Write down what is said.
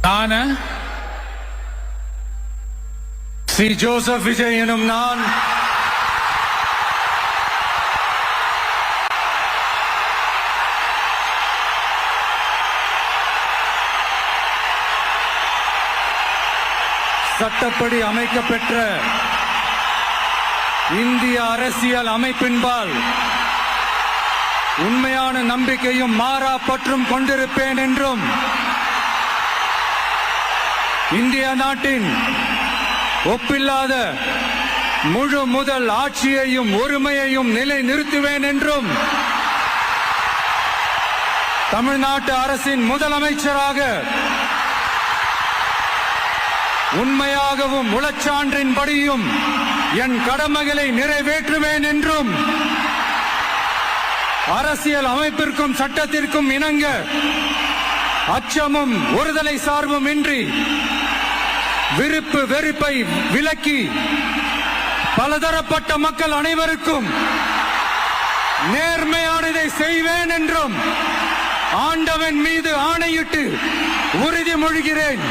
நான் ஸ்ரீ ஜோசப் விஜய் எனும் நான் சட்டப்படி அமைக்கப்பெற்ற இந்திய அரசியல் அமைப்பின்பால் உண்மையான நம்பிக்கையும் மாறா பற்றும் கொண்டிருப்பேன் என்றும் இந்திய நாட்டின் ஒப்பில்லாத முழு முதல் ஆட்சியையும் ஒருமையையும் நிலை நிறுத்துவேன் என்றும் தமிழ்நாட்டு அரசின் முதலமைச்சராக உண்மையாகவும் உளச்சான்றின்படியும் என் கடமைகளை நிறைவேற்றுவேன் என்றும் அரசியல் அமைப்பிற்கும் சட்டத்திற்கும் இணங்க அச்சமும் ஒருதலை சார்பும் இன்றி விருப்பு வெறுப்பை விலக்கி பலதரப்பட்ட மக்கள் அனைவருக்கும் நேர்மையானதை செய்வேன் என்றும் ஆண்டவன் மீது ஆணையிட்டு உறுதிமொழிகிறேன்.